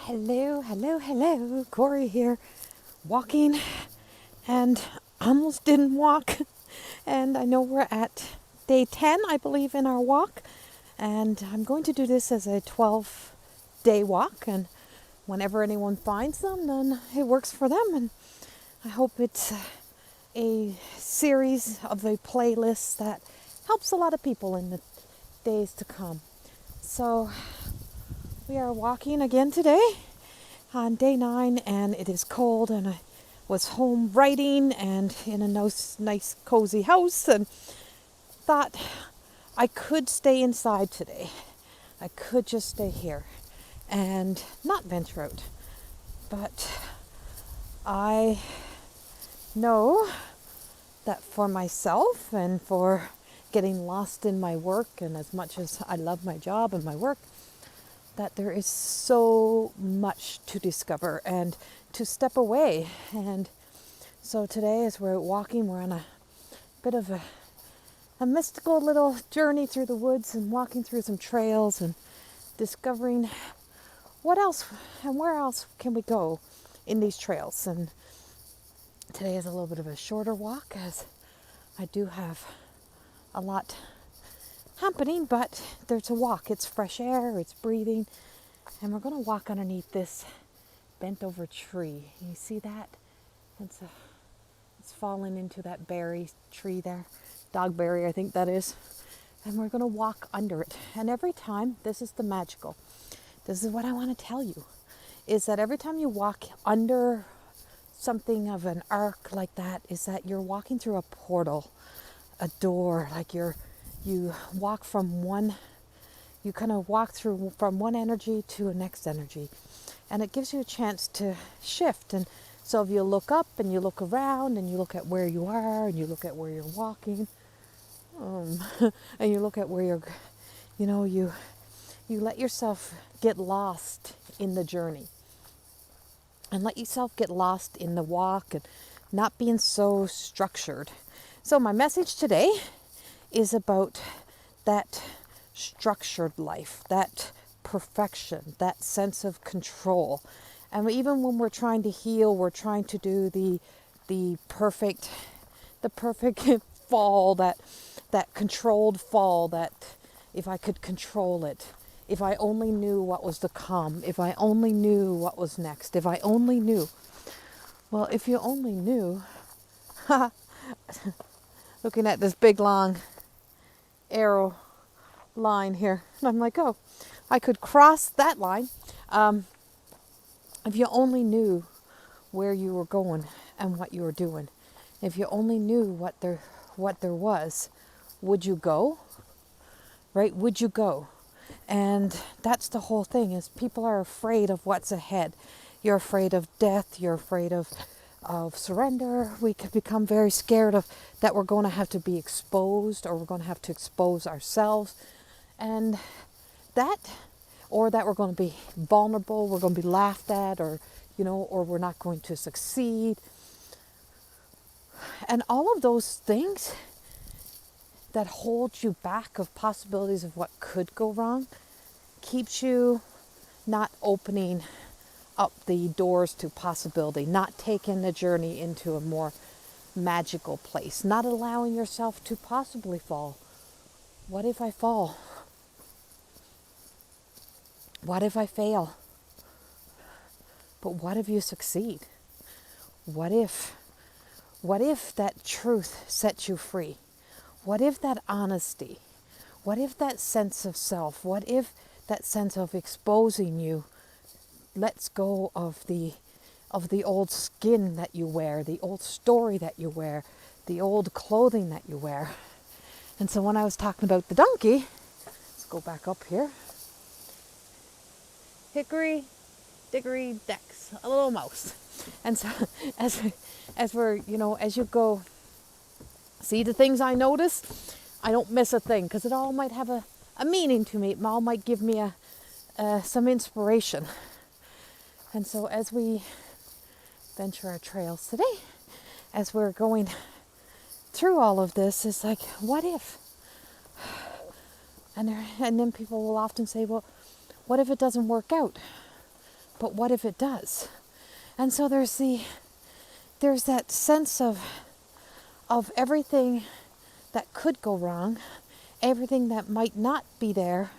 Hello, Corrie here, walking, and almost didn't walk, and I know we're at day 10, I believe, in our walk, and I'm going to do this as a 12-day walk, and whenever anyone finds them, then it works for them, and I hope it's a series of a playlist that helps a lot of people in the days to come. So we are walking again today on day 9, and it is cold, and I was home writing and in a nice cozy house, and thought I could stay inside today. I could just stay here and not venture out. But I know that for myself and for getting lost in my work, and as much as I love my job and my work, that there is so much to discover and to step away. And so today, as we're walking, we're on a bit of a mystical little journey through the woods and walking through some trails and discovering what else and where else can we go in these trails. And today is a little bit of a shorter walk, as I do have a lot happening, but there's a walk. It's fresh air, it's breathing, and we're going to walk underneath this bent over tree. You see that? It's fallen into that berry tree there, dogberry I think that is, and we're going to walk under it. And every time, this is the magical, this is what I want to tell you, is that every time you walk under something of an arc like that, is that you're walking through a portal, a door, like you walk from one, you kind of walk through from one energy to a next energy, and it gives you a chance to shift. And so if you look up and you look around and you look at where you are and you look at where you're walking, and you look at where you let yourself get lost in the journey, and let yourself get lost in the walk and not being so structured. So my message today is about that structured life, that perfection, that sense of control. And even when we're trying to heal, we're trying to do the perfect fall, that controlled fall, that if I could control it, if I only knew what was to come, if I only knew what was next, if I only knew. Well, if you only knew, looking at this big long arrow line here, and I'm like, oh, I could cross that line. If you only knew where you were going and what you were doing, if you only knew what there was, would you go? Right? Would you go? And that's the whole thing, is people are afraid of what's ahead. You're afraid of death. You're afraid of surrender. We could become very scared of that we're going to have to be exposed, or we're going to have to expose ourselves, and that, or that we're going to be vulnerable, we're going to be laughed at, or or we're not going to succeed. And all of those things that hold you back of possibilities of what could go wrong keeps you not opening up the doors to possibility, not taking the journey into a more magical place, not allowing yourself to possibly fall. What if I fall? What if I fail? But what if you succeed? What if that truth sets you free? What if that honesty? What if that sense of self? What if that sense of exposing you lets go of the old skin that you wear, the old story that you wear, the old clothing that you wear? And so when I was talking about the donkey, let's go back up here. Hickory, dickory, decks, a little mouse. And so as you go, see the things I notice, I don't miss a thing, because it all might have a meaning to me. It all might give me some inspiration. And so as we venture our trails today, as we're going through all of this, it's like, what if? And then people will often say, well, what if it doesn't work out? but what if it does? And so there's that sense of everything that could go wrong, everything that might not be there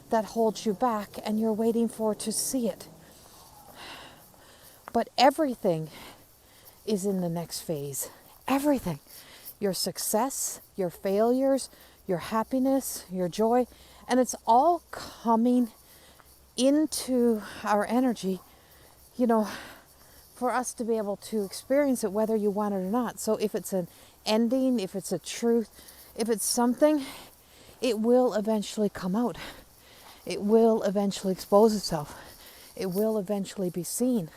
that holds you back, and you're waiting for to see it. But everything is in the next phase. Everything. Your success, your failures, your happiness, your joy, and it's all coming into our energy, for us to be able to experience it whether you want it or not. So if it's an ending, if it's a truth, if it's something, it will eventually come out. It will eventually expose itself. It will eventually be seen.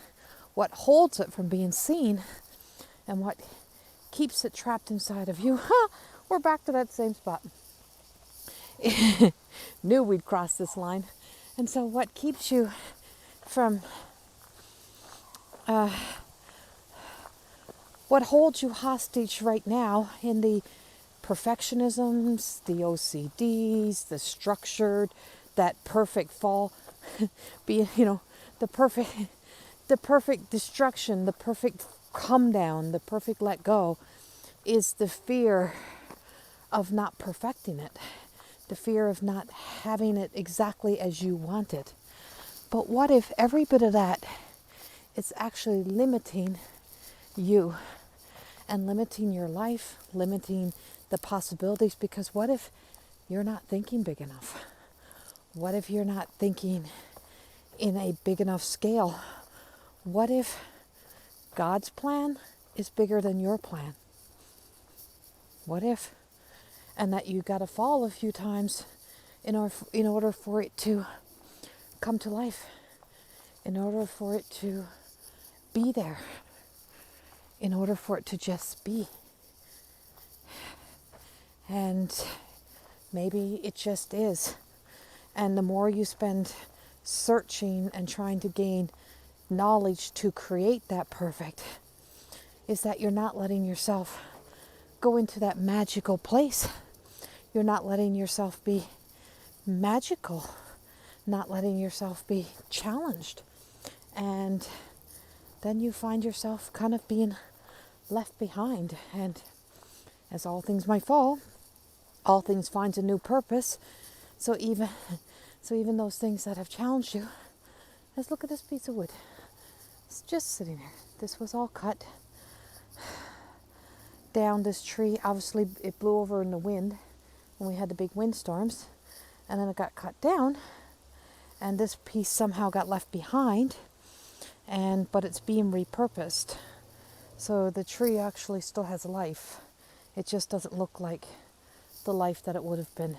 What holds it from being seen and what keeps it trapped inside of you, we're back to that same spot. Knew we'd cross this line. And so what keeps you from, what holds you hostage right now in the perfectionisms, the OCDs, the structured, that perfect fall, being, the perfect destruction, the perfect come down, the perfect let go, is the fear of not perfecting it, the fear of not having it exactly as you want it. But what if every bit of that is actually limiting you and limiting your life, limiting the possibilities? Because what if you're not thinking big enough? What if you're not thinking in a big enough scale? What if God's plan is bigger than your plan? What if? And that you got to fall a few times in order for it to come to life, in order for it to be there, in order for it to just be. And maybe it just is. And the more you spend searching and trying to gain knowledge to create that perfect, is that you're not letting yourself go into that magical place. You're not letting yourself be magical, not letting yourself be challenged. And then you find yourself kind of being left behind. And as all things might fall, all things finds a new purpose. So even those things that have challenged you, let's look at this piece of wood. It's just sitting there. This was all cut down this tree. Obviously it blew over in the wind when we had the big windstorms, and then it got cut down, and this piece somehow got left behind, but it's being repurposed. So the tree actually still has life. It just doesn't look like the life that it would have been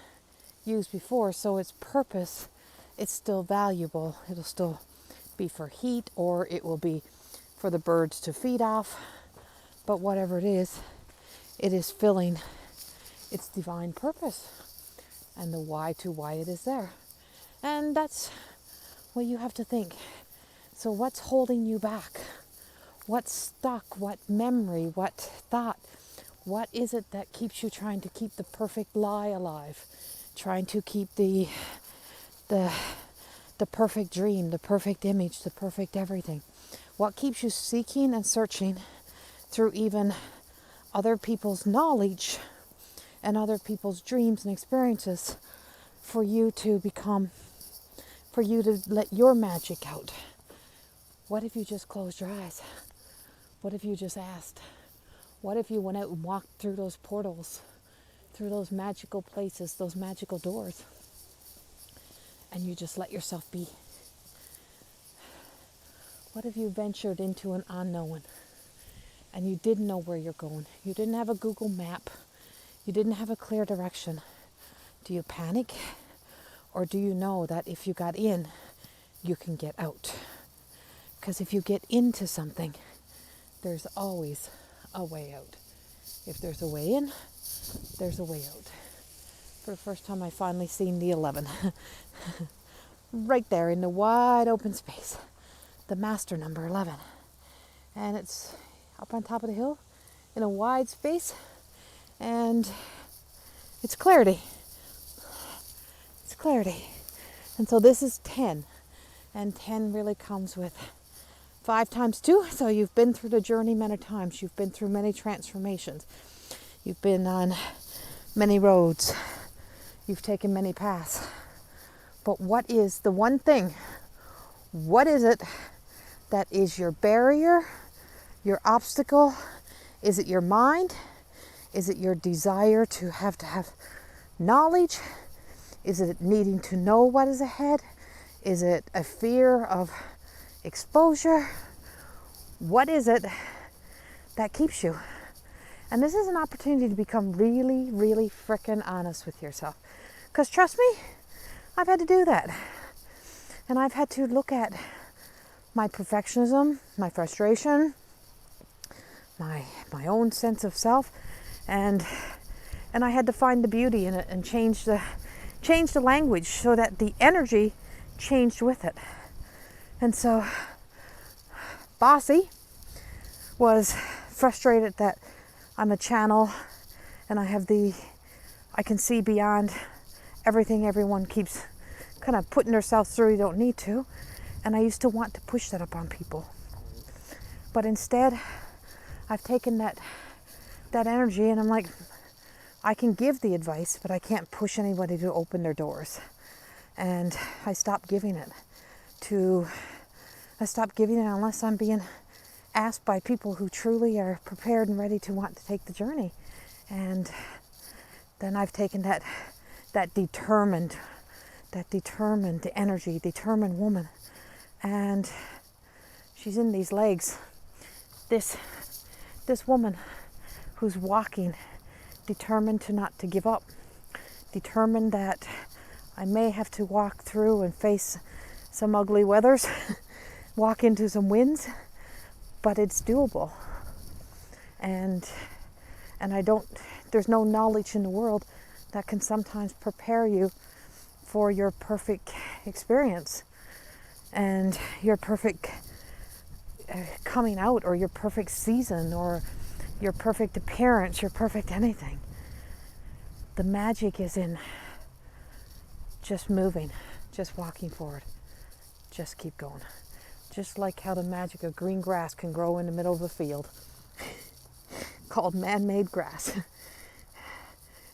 used before. So its purpose, it's still valuable. It'll still be for heat, or it will be for the birds to feed off. But whatever it is filling its divine purpose, and the why it is there. And that's what you have to think. So what's holding you back? What's stuck? What memory? What thought? What is it that keeps you trying to keep the perfect lie alive? Trying to keep the perfect dream, the perfect image, the perfect everything? What keeps you seeking and searching through even other people's knowledge and other people's dreams and experiences for you to let your magic out? What if you just closed your eyes? What if you just asked? What if you went out and walked through those portals, through those magical places, those magical doors, and you just let yourself be? What if you ventured into an unknown and you didn't know where you're going? You didn't have a Google map. You didn't have a clear direction. Do you panic? Or do you know that if you got in, you can get out? Because if you get into something, there's always a way out. If there's a way in, there's a way out. For the first time, I finally seen the 11. Right there in the wide open space. The master number 11. And it's up on top of the hill in a wide space. And it's clarity. It's clarity. And so this is 10. And 10 really comes with 5 times 2. So you've been through the journey many times. You've been through many transformations. You've been on many roads. You've taken many paths. But what is the one thing? What is it that is your barrier, your obstacle? Is it your mind? Is it your desire to have knowledge? Is it needing to know what is ahead? Is it a fear of exposure? What is it that keeps you? And this is an opportunity to become really, really frickin' honest with yourself. Because trust me, I've had to do that. And I've had to look at my perfectionism, my frustration, my own sense of self, and I had to find the beauty in it and change the language so that the energy changed with it. And so Bossy was frustrated that I'm a channel and I can see beyond everything everyone keeps kind of putting themselves through. You don't need to. And I used to want to push that upon people. But instead, I've taken that energy and I'm like, I can give the advice, but I can't push anybody to open their doors. And I stopped giving it unless I'm being asked by people who truly are prepared and ready to want to take the journey. And then I've taken that determined energy, determined woman, and she's in these legs. This woman who's walking, determined to give up, determined that I may have to walk through and face some ugly weathers, walk into some winds, but it's doable. And there's no knowledge in the world that can sometimes prepare you for your perfect experience and your perfect coming out, or your perfect season, or your perfect appearance, your perfect anything. The magic is in just moving, just walking forward, just keep going. Just like how the magic of green grass can grow in the middle of a field called man-made grass.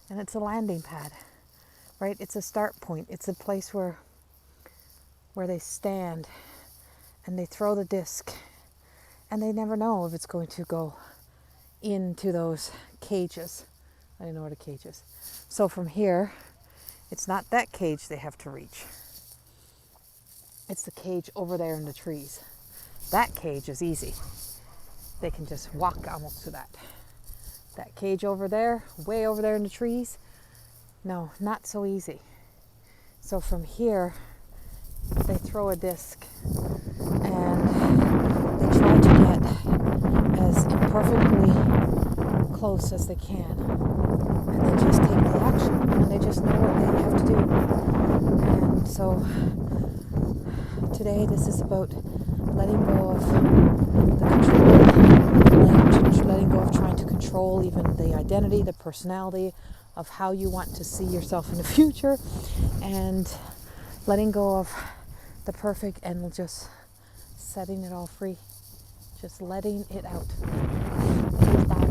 And it's a landing pad, right? It's a start point. It's a place where they stand and they throw the disc, and they never know if it's going to go into those cages. I don't know what a cage is. So from here, it's not that cage they have to reach. It's the cage over there in the trees. That cage is easy. They can just walk almost to that. That cage over there, way over there in the trees, no, not so easy. So from here, they throw a disc and they try to get as imperfectly close as they can. And they just take the action, and they just know what they have to do. And so today this is about letting go of the control, letting go of trying to control even the identity, the personality of how you want to see yourself in the future, and letting go of the perfect and just setting it all free, just letting it out. It's back,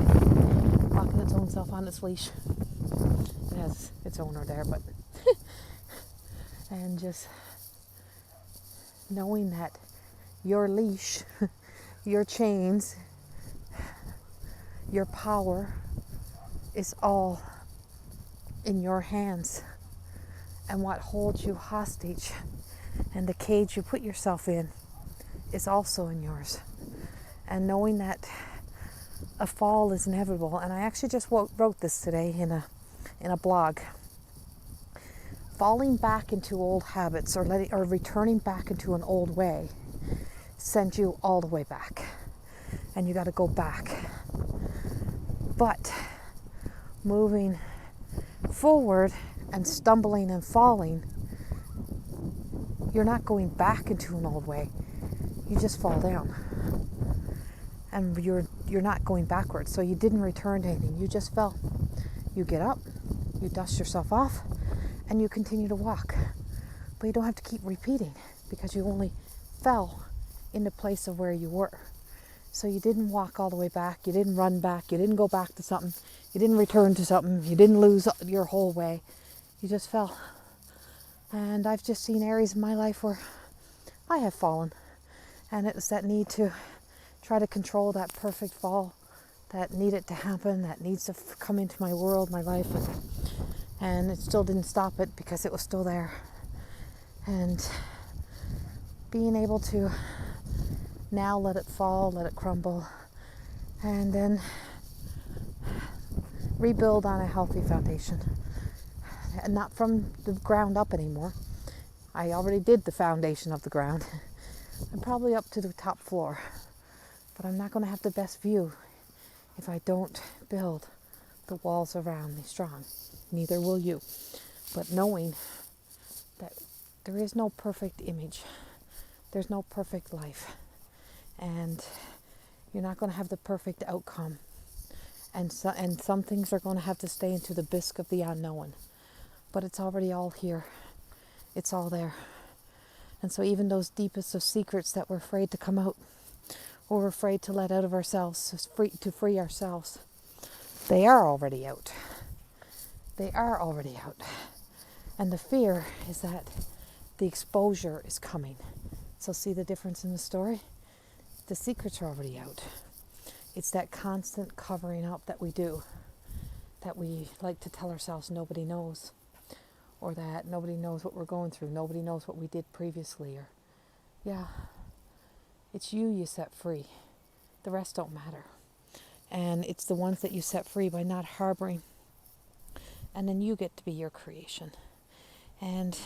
walking its own self on its leash. It has its owner there, but and just knowing that your leash, your chains, your power is all in your hands, and what holds you hostage and the cage you put yourself in is also in yours. And knowing that a fall is inevitable, and I actually just wrote this today in a blog. Falling back into old habits or returning back into an old way sends you all the way back, and you got to go back. But moving forward and stumbling and falling, you're not going back into an old way. You just fall down, and you're not going backwards. So you didn't return to anything. You just fell. You get up, you dust yourself off, and you continue to walk. But you don't have to keep repeating. because you only fell in the place of where you were. So you didn't walk all the way back, you didn't run back, you didn't go back to something, you didn't return to something, you didn't lose your whole way. You just fell. And I've just seen areas in my life where I have fallen. And it was that need to try to control that perfect fall that needed to happen, that needs to come into my world, my life. And it still didn't stop it because it was still there. And being able to now let it fall, let it crumble, and then rebuild on a healthy foundation. And not from the ground up anymore. I already did the foundation of the ground. I'm probably up to the top floor, but I'm not going to have the best view if I don't build the walls around me strong. Neither will you. But knowing that there is no perfect image, there's no perfect life, and you're not going to have the perfect outcome, and some things are going to have to stay into the bisque of the unknown. But it's already all here. It's all there. And so even those deepest of secrets that we're afraid to come out, or we're afraid to let out of ourselves, to free ourselves, they are already out. They are already out. And the fear is that the exposure is coming. So see the difference in the story? The secrets are already out. It's that constant covering up that we do, that we like to tell ourselves nobody knows. Or that nobody knows what we're going through. Nobody knows what we did previously. Or, yeah, it's you set free. The rest don't matter. And it's the ones that you set free by not harboring. And then you get to be your creation. And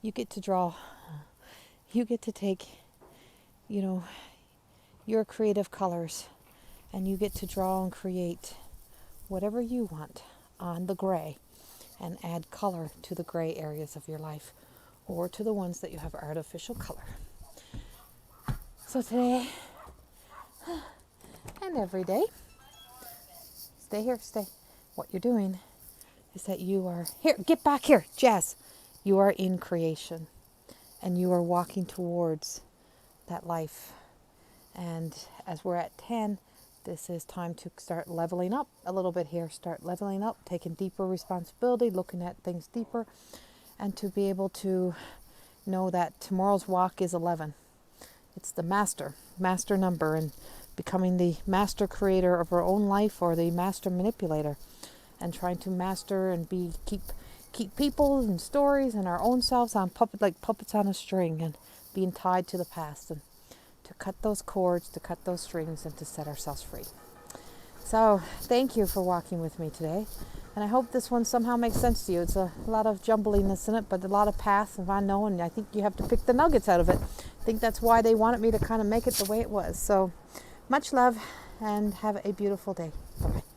you get to draw. You get to take, your creative colors. And you get to draw and create whatever you want on the gray. And add color to the gray areas of your life, or to the ones that you have artificial color. So today, and every day, stay here, stay. What you're doing is that you are, here, get back here, Jess. You are in creation, and you are walking towards that life. And as we're at 10, this is time to start leveling up a little bit here. Start leveling up, taking deeper responsibility, looking at things deeper, and to be able to know that tomorrow's walk is 11. It's the master number, and becoming the master creator of our own life, or the master manipulator, and trying to master and keep people and stories and our own selves on puppets on a string, and being tied to the past, and to cut those cords, to cut those strings, and to set ourselves free. So thank you for walking with me today. And I hope this one somehow makes sense to you. It's a lot of jumbliness in it, but a lot of paths and unknown. I think you have to pick the nuggets out of it. I think that's why they wanted me to kind of make it the way it was. So much love, and have a beautiful day. Bye-bye.